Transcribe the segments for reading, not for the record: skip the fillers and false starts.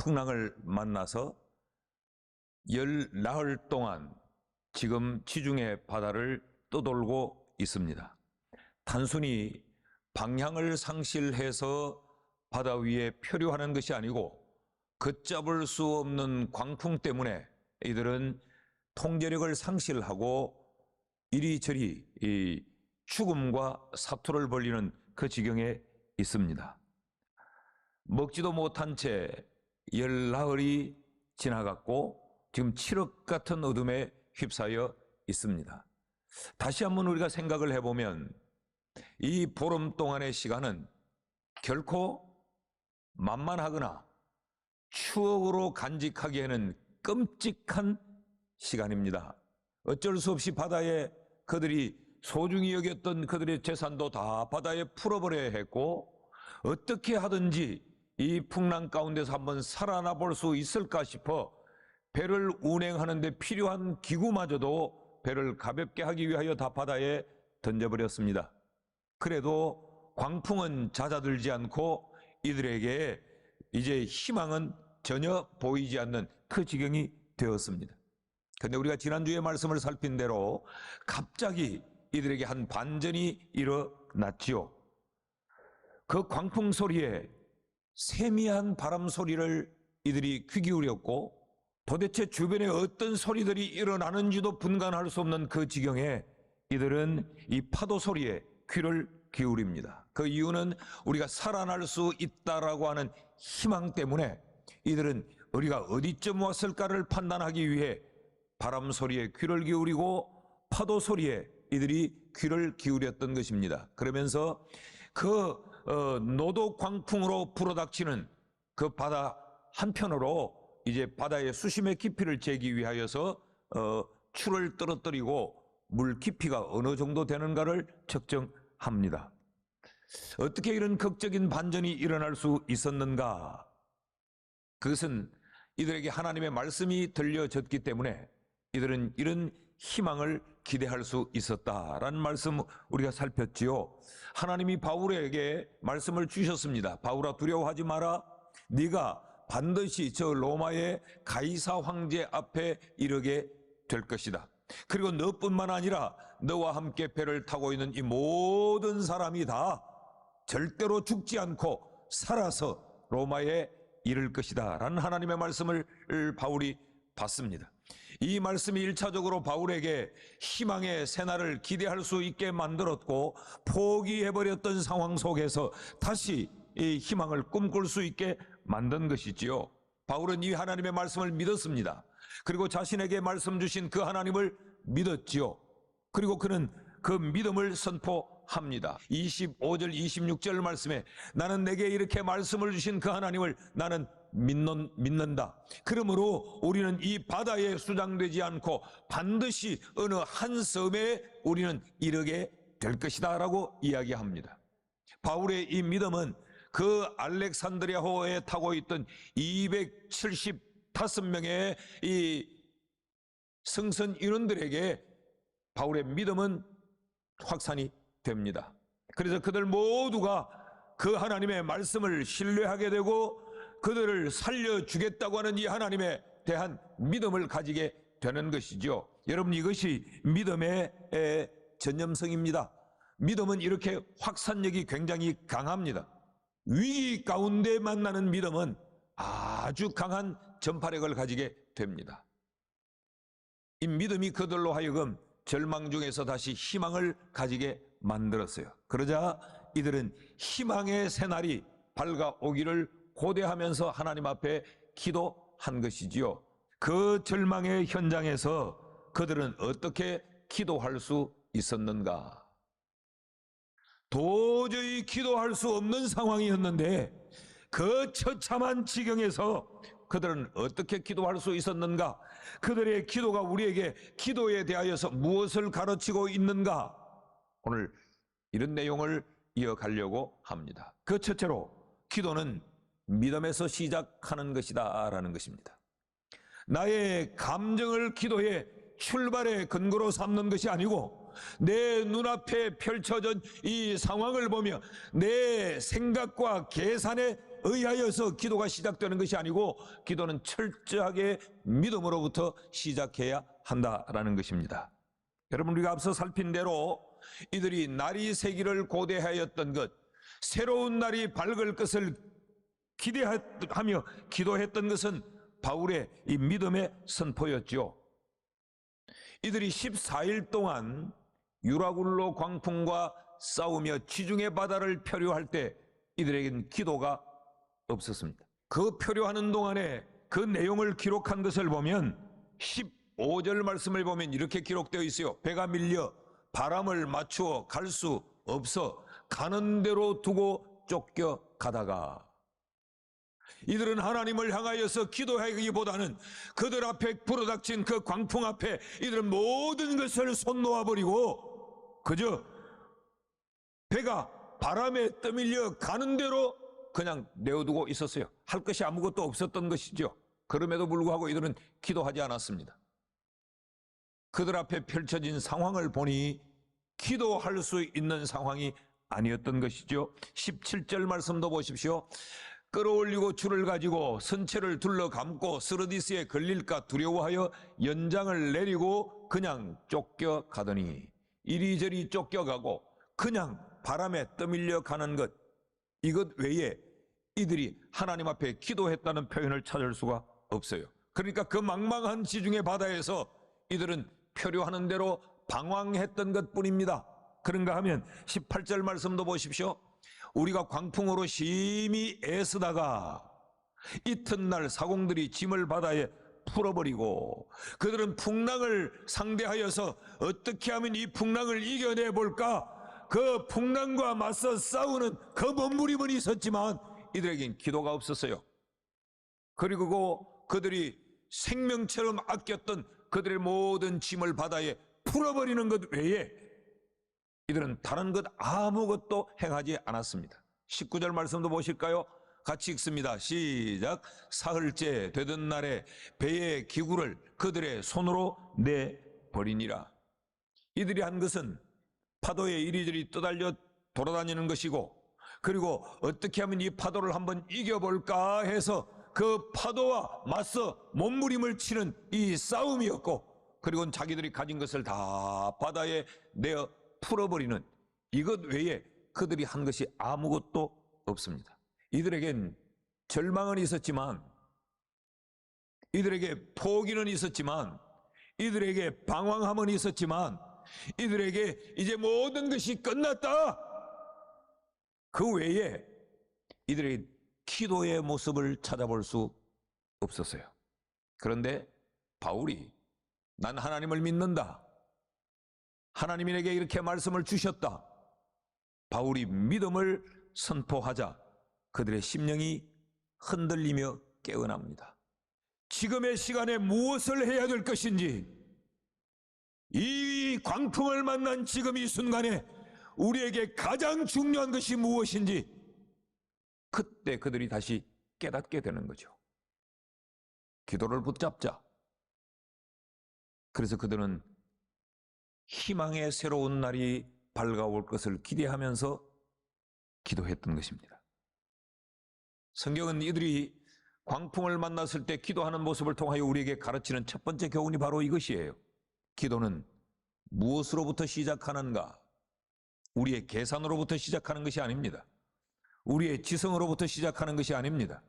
풍랑을 만나서 열나흘 동안 지금 지중해 바다를 떠돌고 있습니다. 단순히 방향을 상실해서 바다 위에 표류하는 것이 아니고 걷잡을 수 없는 광풍 때문에 이들은 통제력을 상실하고 이리저리 죽음과 사투를 벌이는 그 지경에 있습니다. 먹지도 못한 채 열나흘이 지나갔고 지금 칠흑 같은 어둠에 휩싸여 있습니다. 다시 한번 우리가 생각을 해보면 이 보름 동안의 시간은 결코 만만하거나 추억으로 간직하기에는 끔찍한 시간입니다. 어쩔 수 없이 바다에 그들이 소중히 여겼던 그들의 재산도 다 바다에 풀어버려야 했고, 어떻게 하든지 이 풍랑 가운데서 한번 살아나 볼 수 있을까 싶어 배를 운행하는 데 필요한 기구마저도 배를 가볍게 하기 위하여 다 바다에 던져버렸습니다. 그래도 광풍은 잦아들지 않고 이들에게 이제 희망은 전혀 보이지 않는 그 지경이 되었습니다. 그런데 우리가 지난주에 말씀을 살핀 대로 갑자기 이들에게 한 반전이 일어났지요. 그 광풍 소리에 세미한 바람 소리를 이들이 귀 기울였고, 도대체 주변에 어떤 소리들이 일어나는지도 분간할 수 없는 그 지경에 이들은 이 파도 소리에 귀를 기울입니다. 그 이유는 우리가 살아날 수 있다라고 하는 희망 때문에 이들은 우리가 어디쯤 왔을까를 판단하기 위해 바람 소리에 귀를 기울이고 파도 소리에 이들이 귀를 기울였던 것입니다. 그러면서 그 노도 광풍으로 불어닥치는 그 바다 한편으로 이제 바다의 수심의 깊이를 재기 위하여서 추를 떨어뜨리고 물 깊이가 어느 정도 되는가를 측정합니다. 어떻게 이런 극적인 반전이 일어날 수 있었는가? 그것은 이들에게 하나님의 말씀이 들려졌기 때문에 이들은 이런 희망을 기대할 수 있었다라는 말씀 우리가 살폈지요. 하나님이 바울에게 말씀을 주셨습니다. 바울아, 두려워하지 마라. 네가 반드시 저 로마의 가이사 황제 앞에 이르게 될 것이다. 그리고 너뿐만 아니라 너와 함께 배를 타고 있는 이 모든 사람이 다 절대로 죽지 않고 살아서 로마에 이를 것이다 라는 하나님의 말씀을 바울이 받습니다. 이 말씀이 1차적으로 바울에게 희망의 새날을 기대할 수 있게 만들었고, 포기해버렸던 상황 속에서 다시 이 희망을 꿈꿀 수 있게 만든 것이지요. 바울은 이 하나님의 말씀을 믿었습니다. 그리고 자신에게 말씀 주신 그 하나님을 믿었지요. 그리고 그는 그 믿음을 선포합니다. 25절 26절 말씀에 나는 내게 이렇게 말씀을 주신 그 하나님을 나는 믿는다. 그러므로 우리는 이 바다에 수장되지 않고 반드시 어느 한 섬에 우리는 이르게 될 것이다 라고 이야기합니다. 바울의 이 믿음은 그 알렉산드리아호에 타고 있던 275명의 이 승선 인원들에게 바울의 믿음은 확산이 됩니다. 그래서 그들 모두가 그 하나님의 말씀을 신뢰하게 되고 그들을 살려주겠다고 하는 이 하나님에 대한 믿음을 가지게 되는 것이죠. 여러분, 이것이 믿음의 전념성입니다. 믿음은 이렇게 확산력이 굉장히 강합니다. 위기 가운데 만나는 믿음은 아주 강한 전파력을 가지게 됩니다. 이 믿음이 그들로 하여금 절망 중에서 다시 희망을 가지게 만들었어요. 그러자 이들은 희망의 새날이 밝아오기를 고대하면서 하나님 앞에 기도한 것이지요. 그 절망의 현장에서 그들은 어떻게 기도할 수 있었는가? 도저히 기도할 수 없는 상황이었는데 그 처참한 지경에서 그들은 어떻게 기도할 수 있었는가? 그들의 기도가 우리에게 기도에 대하여서 무엇을 가르치고 있는가? 오늘 이런 내용을 이어가려고 합니다. 그 첫째로 기도는 믿음에서 시작하는 것이다 라는 것입니다. 나의 감정을 기도의 출발의 근거로 삼는 것이 아니고 내 눈앞에 펼쳐진 이 상황을 보며 내 생각과 계산에 의하여서 기도가 시작되는 것이 아니고 기도는 철저하게 믿음으로부터 시작해야 한다라는 것입니다. 여러분, 우리가 앞서 살핀 대로 이들이 날이 새기를 고대하였던 것, 새로운 날이 밝을 것을 기대하며 기도했던 것은 바울의 이 믿음의 선포였죠. 이들이 14일 동안 유라굴로 광풍과 싸우며 지중해 바다를 표류할 때 이들에겐 기도가 없었습니다. 그 표류하는 동안에 그 내용을 기록한 것을 보면 15절 말씀을 보면 이렇게 기록되어 있어요. 배가 밀려 바람을 맞추어 갈 수 없어 가는 대로 두고 쫓겨가다가, 이들은 하나님을 향하여서 기도하기보다는 그들 앞에 불어닥친 그 광풍 앞에 이들은 모든 것을 손 놓아버리고 그저 배가 바람에 떠밀려 가는 대로 그냥 내어두고 있었어요. 할 것이 아무것도 없었던 것이죠. 그럼에도 불구하고 이들은 기도하지 않았습니다. 그들 앞에 펼쳐진 상황을 보니 기도할 수 있는 상황이 아니었던 것이죠. 17절 말씀도 보십시오. 끌어올리고 줄을 가지고 선체를 둘러감고 스르디스에 걸릴까 두려워하여 연장을 내리고 그냥 쫓겨가더니, 이리저리 쫓겨가고 그냥 바람에 떠밀려 가는 것, 이것 외에 이들이 하나님 앞에 기도했다는 표현을 찾을 수가 없어요. 그러니까 그 망망한 지중해 바다에서 이들은 표류하는 대로 방황했던 것뿐입니다. 그런가 하면 18절 말씀도 보십시오. 우리가 광풍으로 심히 애쓰다가 이튿날 사공들이 짐을 바다에 풀어버리고, 그들은 풍랑을 상대하여서 어떻게 하면 이 풍랑을 이겨내 볼까, 그 풍랑과 맞서 싸우는 그 몸부림은 있었지만 이들에겐 기도가 없었어요. 그리고 그들이 생명처럼 아꼈던 그들의 모든 짐을 바다에 풀어버리는 것 외에 이들은 다른 것 아무것도 행하지 않았습니다. 19절 말씀도 보실까요? 같이 읽습니다. 시작. 사흘째 되던 날에 배의 기구를 그들의 손으로 내버리니라. 이들이 한 것은 파도에 이리저리 떠달려 돌아다니는 것이고, 그리고 어떻게 하면 이 파도를 한번 이겨볼까 해서 그 파도와 맞서 몸부림을 치는 이 싸움이었고, 그리고 자기들이 가진 것을 다 바다에 내어 풀어버리는 이것 외에 그들이 한 것이 아무것도 없습니다. 이들에겐 절망은 있었지만, 이들에게 포기는 있었지만, 이들에게 방황함은 있었지만, 이들에게 이제 모든 것이 끝났다, 그 외에 이들의 기도의 모습을 찾아볼 수 없었어요. 그런데 바울이 난 하나님을 믿는다, 하나님이 내게 이렇게 말씀을 주셨다, 바울이 믿음을 선포하자 그들의 심령이 흔들리며 깨어납니다. 지금의 시간에 무엇을 해야 될 것인지, 이 광풍을 만난 지금 이 순간에 우리에게 가장 중요한 것이 무엇인지, 그때 그들이 다시 깨닫게 되는 거죠. 기도를 붙잡자. 그래서 그들은 희망의 새로운 날이 밝아올 것을 기대하면서 기도했던 것입니다. 성경은 이들이 광풍을 만났을 때 기도하는 모습을 통하여 우리에게 가르치는 첫 번째 교훈이 바로 이것이에요. 기도는 무엇으로부터 시작하는가? 우리의 계산으로부터 시작하는 것이 아닙니다. 우리의 지성으로부터 시작하는 것이 아닙니다.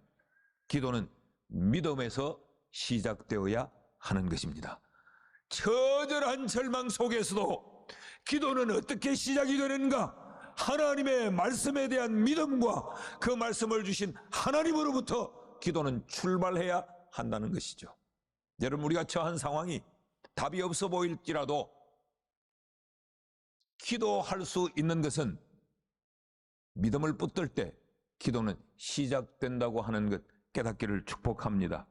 기도는 믿음에서 시작되어야 하는 것입니다. 처절한 절망 속에서도 기도는 어떻게 시작이 되는가? 하나님의 말씀에 대한 믿음과 그 말씀을 주신 하나님으로부터 기도는 출발해야 한다는 것이죠. 여러분, 우리가 처한 상황이 답이 없어 보일지라도 기도할 수 있는 것은 믿음을 붙들 때 기도는 시작된다고 하는 것 깨닫기를 축복합니다.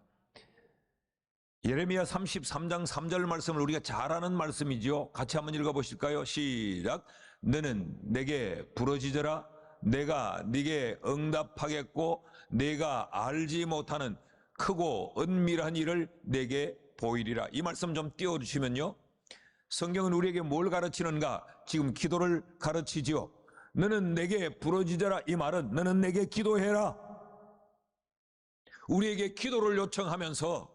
예레미야 33장 3절 말씀을 우리가 잘 아는 말씀이죠. 같이 한번 읽어보실까요? 시작. 너는 내게 부르짖어라. 내가 네게 응답하겠고 내가 알지 못하는 크고 은밀한 일을 내게 보이리라. 이 말씀 좀 띄워주시면요. 성경은 우리에게 뭘 가르치는가? 지금 기도를 가르치지요. 너는 내게 부르짖어라. 이 말은 너는 내게 기도해라. 우리에게 기도를 요청하면서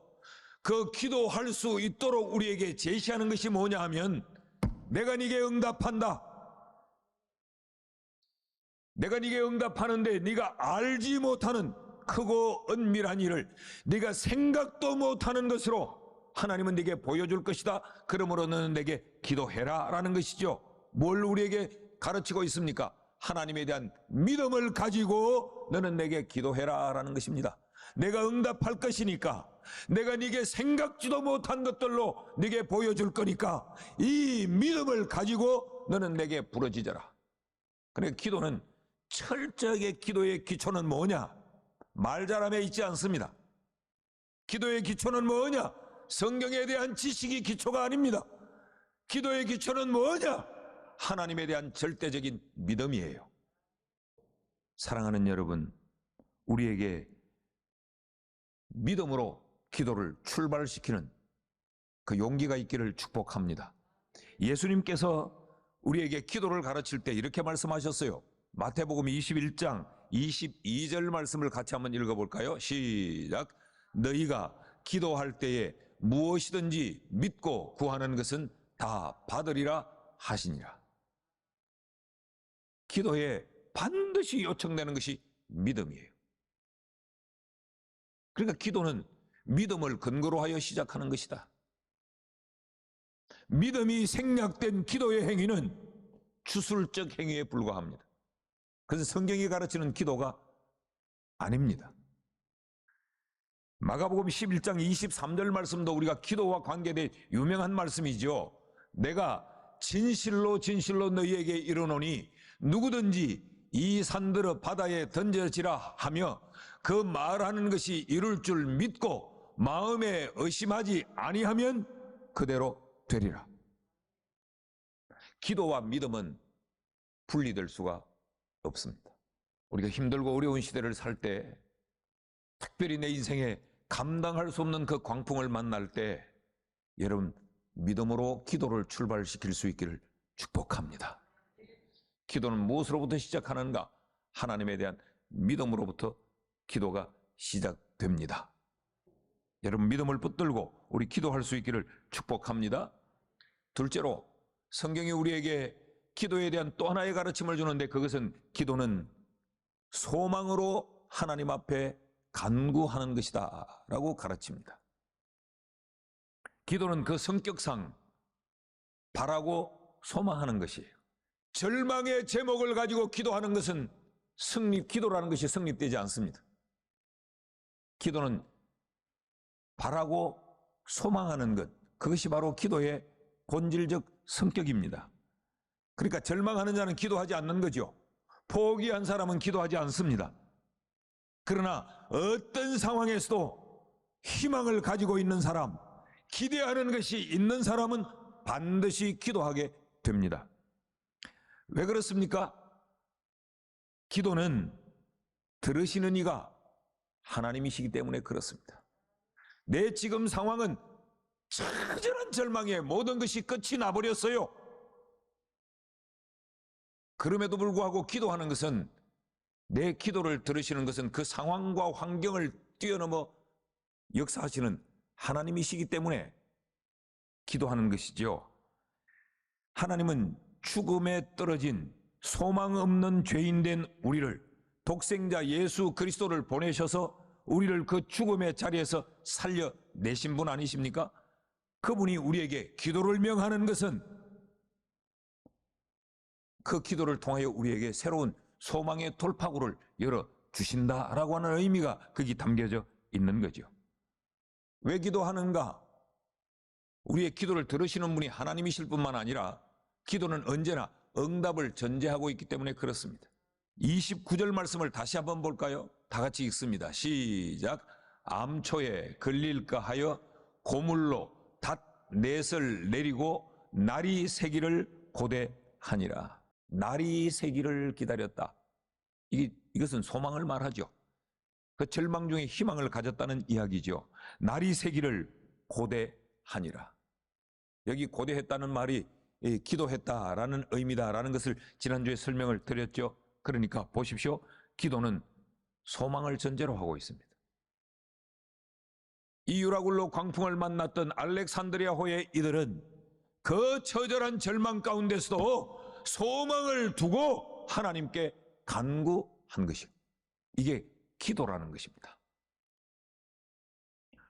그 기도할 수 있도록 우리에게 제시하는 것이 뭐냐 하면, 내가 네게 응답한다. 내가 네게 응답하는데 네가 알지 못하는 크고 은밀한 일을 네가 생각도 못하는 것으로 하나님은 네게 보여줄 것이다. 그러므로 너는 내게 기도해라 라는 것이죠. 뭘 우리에게 가르치고 있습니까? 하나님에 대한 믿음을 가지고 너는 내게 기도해라 라는 것입니다. 내가 응답할 것이니까, 내가 네게 생각지도 못한 것들로 네게 보여줄 거니까 이 믿음을 가지고 너는 내게 부르짖어라. 그러니까 기도는, 철저하게 기도의 기초는 뭐냐? 말잘함에 있지 않습니다. 기도의 기초는 뭐냐? 성경에 대한 지식이 기초가 아닙니다. 기도의 기초는 뭐냐? 하나님에 대한 절대적인 믿음이에요. 사랑하는 여러분, 우리에게 믿음으로 기도를 출발시키는 그 용기가 있기를 축복합니다. 예수님께서 우리에게 기도를 가르칠 때 이렇게 말씀하셨어요. 마태복음 21장 22절 말씀을 같이 한번 읽어볼까요? 시작. 너희가 기도할 때에 무엇이든지 믿고 구하는 것은 다 받으리라 하시니라. 기도에 반드시 요청되는 것이 믿음이에요. 그러니까 기도는 믿음을 근거로 하여 시작하는 것이다. 믿음이 생략된 기도의 행위는 추술적 행위에 불과합니다. 그래서 성경이 가르치는 기도가 아닙니다. 마가복음 11장 23절 말씀도 우리가 기도와 관계된 유명한 말씀이죠. 내가 진실로 진실로 너희에게 이르노니 누구든지 이 산들어 바다에 던져지라 하며 그 말하는 것이 이룰 줄 믿고 마음에 의심하지 아니하면 그대로 되리라. 기도와 믿음은 분리될 수가 없습니다. 우리가 힘들고 어려운 시대를 살 때, 특별히 내 인생에 감당할 수 없는 그 광풍을 만날 때, 여러분 믿음으로 기도를 출발시킬 수 있기를 축복합니다. 기도는 무엇으로부터 시작하는가? 하나님에 대한 믿음으로부터 기도가 시작됩니다. 여러분 믿음을 붙들고 우리 기도할 수 있기를 축복합니다. 둘째로, 성경이 우리에게 기도에 대한 또 하나의 가르침을 주는데, 그것은 기도는 소망으로 하나님 앞에 간구하는 것이다 라고 가르칩니다. 기도는 그 성격상 바라고 소망하는 것이에요. 절망의 제목을 가지고 기도하는 것은 기도라는 것이 성립되지 않습니다. 기도는 바라고 소망하는 것, 그것이 바로 기도의 본질적 성격입니다. 그러니까 절망하는 자는 기도하지 않는 거죠. 포기한 사람은 기도하지 않습니다. 그러나 어떤 상황에서도 희망을 가지고 있는 사람, 기대하는 것이 있는 사람은 반드시 기도하게 됩니다. 왜 그렇습니까? 기도는 들으시는 이가 하나님이시기 때문에 그렇습니다. 내 지금 상황은 처절한 절망에 모든 것이 끝이 나버렸어요. 그럼에도 불구하고 기도하는 것은, 내 기도를 들으시는 것은 그 상황과 환경을 뛰어넘어 역사하시는 하나님이시기 때문에 기도하는 것이죠. 하나님은 죽음에 떨어진 소망 없는 죄인된 우리를, 독생자 예수 그리스도를 보내셔서 우리를 그 죽음의 자리에서 살려내신 분 아니십니까? 그분이 우리에게 기도를 명하는 것은 그 기도를 통하여 우리에게 새로운 소망의 돌파구를 열어주신다라고 하는 의미가 거기 담겨져 있는 거죠. 왜 기도하는가? 우리의 기도를 들으시는 분이 하나님이실 뿐만 아니라 기도는 언제나 응답을 전제하고 있기 때문에 그렇습니다. 29절 말씀을 다시 한번 볼까요? 다 같이 읽습니다. 시작. 암초에 걸릴까 하여 고물로 닷넷을 내리고 날이 새기를 고대하니라. 날이 새기를 기다렸다. 이것은 소망을 말하죠. 그 절망 중에 희망을 가졌다는 이야기죠. 날이 새기를 고대하니라. 여기 고대했다는 말이 기도했다라는 의미다라는 것을 지난주에 설명을 드렸죠. 그러니까 보십시오. 기도는 소망을 전제로 하고 있습니다. 이 유라굴로 광풍을 만났던 알렉산드리아호의 이들은 그 처절한 절망 가운데서도 소망을 두고 하나님께 간구한 것이요, 이게 기도라는 것입니다.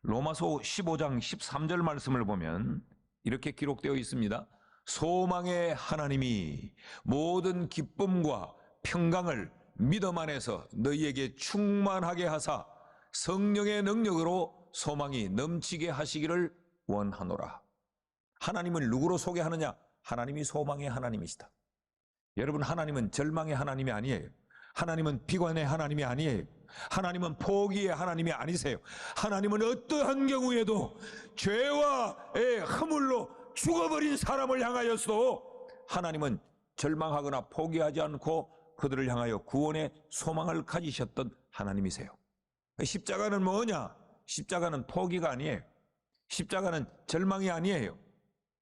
로마서 15장 13절 말씀을 보면 이렇게 기록되어 있습니다. 소망의 하나님이 모든 기쁨과 평강을 믿음 안에서 너희에게 충만하게 하사 성령의 능력으로 소망이 넘치게 하시기를 원하노라. 하나님을 누구로 소개하느냐? 하나님이 소망의 하나님이시다. 여러분, 하나님은 절망의 하나님이 아니에요. 하나님은 비관의 하나님이 아니에요. 하나님은 포기의 하나님이 아니세요. 하나님은 어떠한 경우에도 죄와의 허물로 죽어버린 사람을 향하여서도 하나님은 절망하거나 포기하지 않고 그들을 향하여 구원의 소망을 가지셨던 하나님이세요. 십자가는 뭐냐? 십자가는 포기가 아니에요. 십자가는 절망이 아니에요.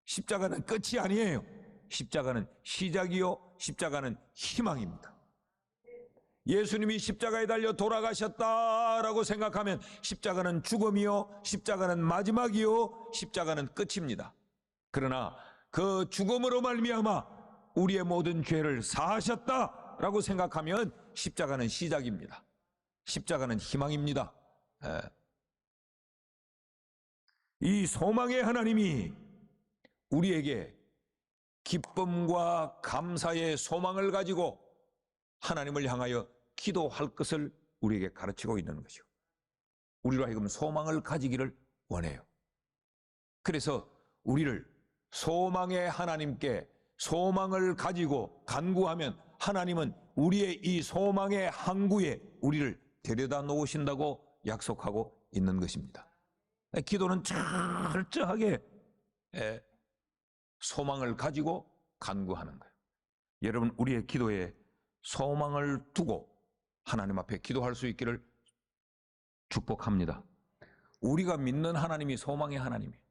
십자가는 끝이 아니에요. 십자가는 시작이요, 십자가는 희망입니다. 예수님이 십자가에 달려 돌아가셨다라고 생각하면 십자가는 죽음이요, 십자가는 마지막이요, 십자가는 끝입니다. 그러나 그 죽음으로 말미암아 우리의 모든 죄를 사하셨다라고 생각하면 십자가는 시작입니다. 십자가는 희망입니다. 이 소망의 하나님이 우리에게 기쁨과 감사의 소망을 가지고 하나님을 향하여 기도할 것을 우리에게 가르치고 있는 것이요, 우리로 하여금 소망을 가지기를 원해요. 그래서 우리를 소망의 하나님께 소망을 가지고 간구하면 하나님은 우리의 이 소망의 항구에 우리를 데려다 놓으신다고 약속하고 있는 것입니다. 기도는 철저하게 소망을 가지고 간구하는 거예요. 여러분, 우리의 기도에 소망을 두고 하나님 앞에 기도할 수 있기를 축복합니다. 우리가 믿는 하나님이 소망의 하나님이에요.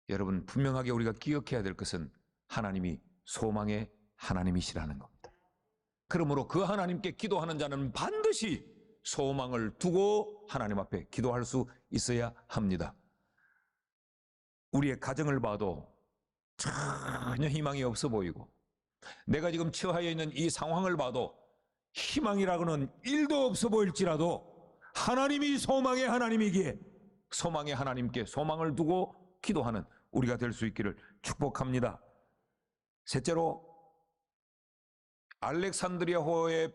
여러분, 분명하게 우리가 기억해야 될 것은 하나님이 소망의 하나님이시라는 겁니다. 그러므로 그 하나님께 기도하는 자는 반드시 소망을 두고 하나님 앞에 기도할 수 있어야 합니다. 우리의 가정을 봐도 전혀 희망이 없어 보이고, 내가 지금 처하여 있는 이 상황을 봐도 희망이라고는 1도 없어 보일지라도 하나님이 소망의 하나님이기에 소망의 하나님께 소망을 두고 기도하는 우리가 될 수 있기를 축복합니다. 셋째로, 알렉산드리아호에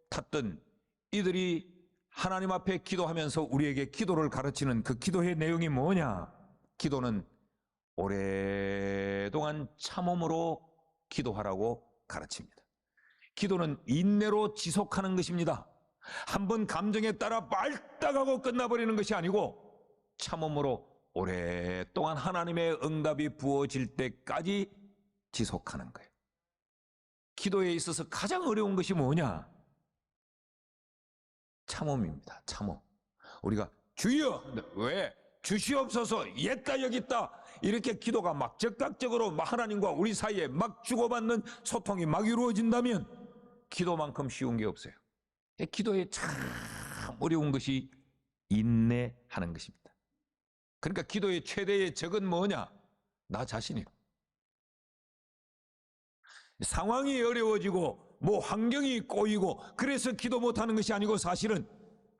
탔던 이들이 하나님 앞에 기도하면서 우리에게 기도를 가르치는 그 기도의 내용이 뭐냐? 기도는 오랫동안 참음으로 기도하라고 가르칩니다. 기도는 인내로 지속하는 것입니다. 한번 감정에 따라 말딱하고 끝나버리는 것이 아니고 참음으로 오랫동안 하나님의 응답이 부어질 때까지 지속하는 거예요. 기도에 있어서 가장 어려운 것이 뭐냐? 참음입니다. 참음. 우리가 주여, 왜? 주시옵소서, 옛다 여기 있다, 이렇게 기도가 막 즉각적으로 하나님과 우리 사이에 막 주고받는 소통이 막 이루어진다면 기도만큼 쉬운 게 없어요. 기도에 참 어려운 것이 인내하는 것입니다. 그러니까 기도의 최대의 적은 뭐냐? 나 자신이에요. 상황이 어려워지고 뭐 환경이 꼬이고 그래서 기도 못하는 것이 아니고, 사실은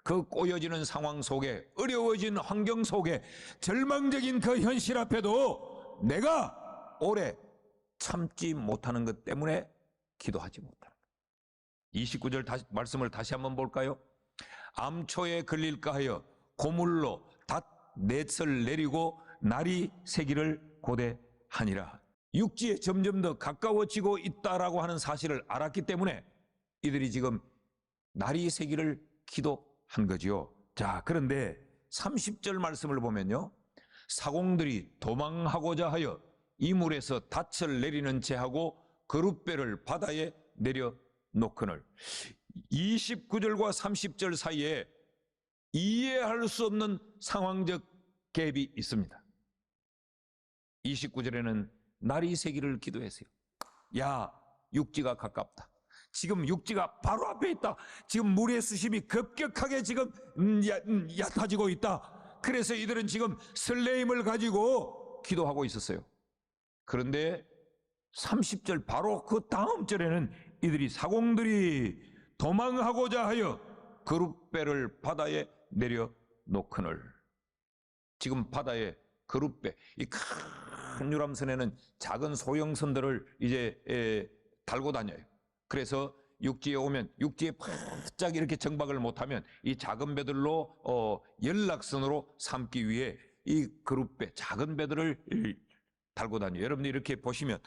그 꼬여지는 상황 속에, 어려워진 환경 속에, 절망적인 그 현실 앞에도 내가 오래 참지 못하는 것 때문에 기도하지 못하는 거예요. 29절 말씀을 다시 한번 볼까요? 암초에 걸릴까 하여 고물로 닷 넷을 내리고 날이 새기를 고대하니라. 육지에 점점 더 가까워지고 있다라고 하는 사실을 알았기 때문에 이들이 지금 날이 새기를 기도한 거지요. 자, 그런데 30절 말씀을 보면요, 사공들이 도망하고자 하여 이물에서 닻을 내리는 채하고 그룻배를 바다에 내려놓거늘. 29절과 30절 사이에 이해할 수 없는 상황적 갭이 있습니다. 29절에는 날이 새기를 기도했어요. 야, 육지가 가깝다. 지금 육지가 바로 앞에 있다. 지금 물의 수심이 급격하게 지금 얕아지고 있다. 그래서 이들은 지금 설레임을 가지고 기도하고 있었어요. 그런데 30절 바로 그 다음 절에는 이들이 사공들이 도망하고자 하여 그룻배를 바다에 내려놓거늘. 지금 바다에 그룻배, 이 큰 유람선에는 작은 소형선들을 이제 달고 다녀요. 그래서 육지에 오면 육지에 바짝 이렇게 정박을 못하면 이 작은 배들로 연락선으로 삼기 위해 이 그룻배, 작은 배들을 달고 다녀요. 여러분들 이렇게 보시면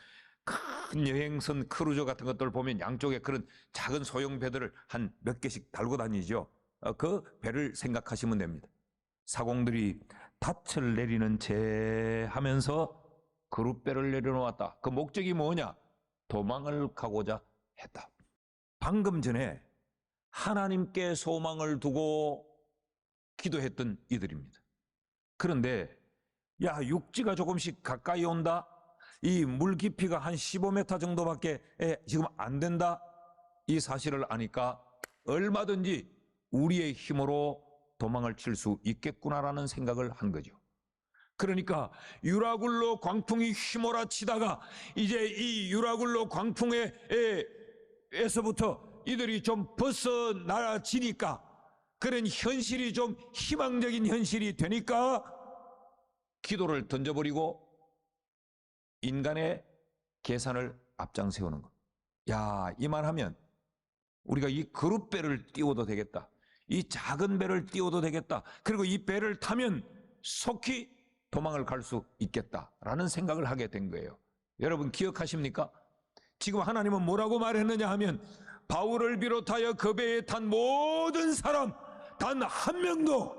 큰 여행선 크루저 같은 것들 보면 양쪽에 그런 작은 소형 배들을 한 몇 개씩 달고 다니죠. 그 배를 생각하시면 됩니다. 사공들이 닻을 내리는 채 하면서 그룻배를 내려놓았다. 그 목적이 뭐냐? 도망을 가고자 했다. 방금 전에 하나님께 소망을 두고 기도했던 이들입니다. 그런데 야, 육지가 조금씩 가까이 온다. 이 물 깊이가 한 15m 정도밖에 지금 안 된다. 이 사실을 아니까 얼마든지 우리의 힘으로 도망을 칠 수 있겠구나라는 생각을 한 거죠. 그러니까 유라굴로 광풍이 휘몰아치다가 이제 이 유라굴로 광풍에서부터 이들이 좀 벗어나지니까 그런 현실이 좀 희망적인 현실이 되니까 기도를 던져버리고 인간의 계산을 앞장세우는 것. 야, 이만하면 우리가 이 그룻배를 띄워도 되겠다. 이 작은 배를 띄워도 되겠다. 그리고 이 배를 타면 속히 도망을 갈 수 있겠다라는 생각을 하게 된 거예요. 여러분 기억하십니까? 지금 하나님은 뭐라고 말했느냐 하면 바울을 비롯하여 그 배에 탄 모든 사람 단 한 명도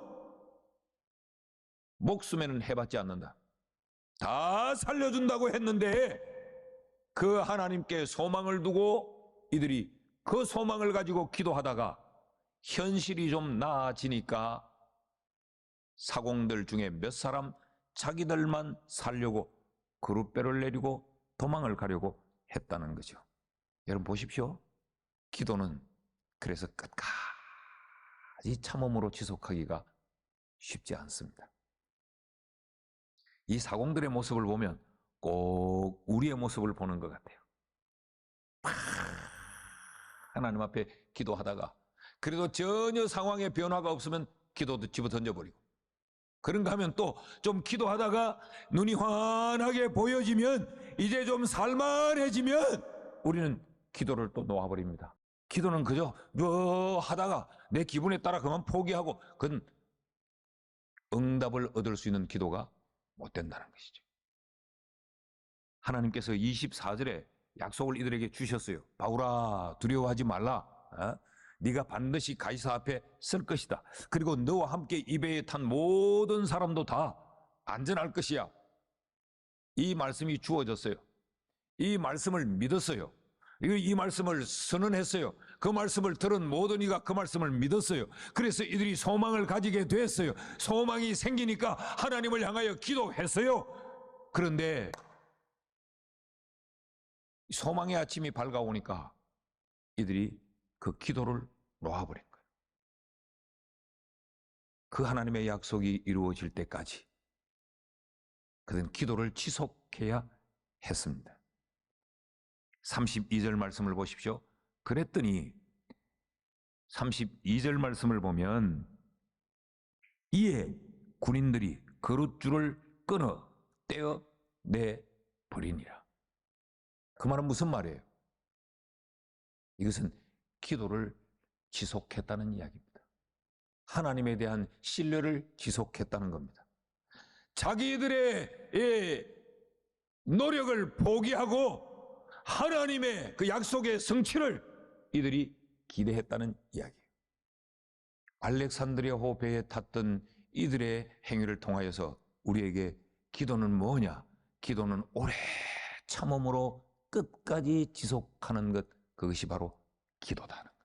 목숨에는 해받지 않는다. 다 살려준다고 했는데 그 하나님께 소망을 두고 이들이 그 소망을 가지고 기도하다가 현실이 좀 나아지니까 사공들 중에 몇 사람 자기들만 살려고 그룻배를 내리고 도망을 가려고 했다는 거죠. 여러분 보십시오. 기도는 그래서 끝까지 참음으로 지속하기가 쉽지 않습니다. 이 사공들의 모습을 보면 꼭 우리의 모습을 보는 것 같아요. 하나님 앞에 기도하다가 그래도 전혀 상황의 변화가 없으면 기도도 집어 던져버리고, 그런가 하면 또 좀 기도하다가 눈이 환하게 보여지면 이제 좀 살만해지면 우리는 기도를 또 놓아버립니다. 기도는 그저 뭐 하다가 내 기분에 따라 그만 포기하고 그건 응답을 얻을 수 있는 기도가 못 된다는 것이죠. 하나님께서 24절에 약속을 이들에게 주셨어요. 바울아, 두려워하지 말라. 네가 반드시 가이사 앞에 설 것이다. 그리고 너와 함께 이 배에 탄 모든 사람도 다 안전할 것이야. 이 말씀이 주어졌어요. 이 말씀을 믿었어요. 이 말씀을 선언했어요. 그 말씀을 들은 모든 이가 그 말씀을 믿었어요. 그래서 이들이 소망을 가지게 됐어요. 소망이 생기니까 하나님을 향하여 기도했어요. 그런데 소망의 아침이 밝아오니까 이들이 그 기도를 놓아버린 거예요. 그 하나님의 약속이 이루어질 때까지 그들은 기도를 지속해야 했습니다. 32절 말씀을 보십시오. 그랬더니 32절 말씀을 보면 이에 군인들이 그룻줄을 끊어 떼어내 버리니라. 그 말은 무슨 말이에요? 이것은 기도를 지속했다는 이야기입니다. 하나님에 대한 신뢰를 지속했다는 겁니다. 자기들의 노력을 포기하고 하나님의 그 약속의 성취를 이들이 기대했다는 이야기예요. 알렉산드리아 호배에 탔던 이들의 행위를 통하여서 우리에게 기도는 뭐냐? 기도는 오래 참음으로 끝까지 지속하는 것, 그것이 바로 기도다 하는 것.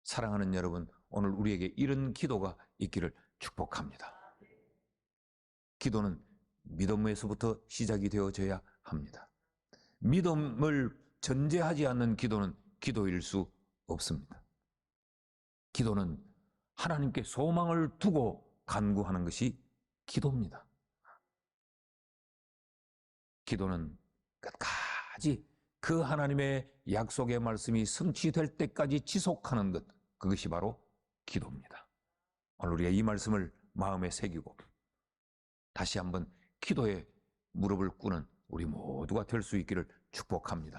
사랑하는 여러분, 오늘 우리에게 이런 기도가 있기를 축복합니다. 기도는 믿음에서부터 시작이 되어져야 합니다. 믿음을 전제하지 않는 기도는 기도일 수 없습니다. 기도는 하나님께 소망을 두고 간구하는 것이 기도입니다. 기도는 끝까지 그 하나님의 약속의 말씀이 성취될 때까지 지속하는 것, 그것이 바로 기도입니다. 오늘 우리가 이 말씀을 마음에 새기고 다시 한번 기도에 무릎을 꿇는 우리 모두가 될 수 있기를 축복합니다.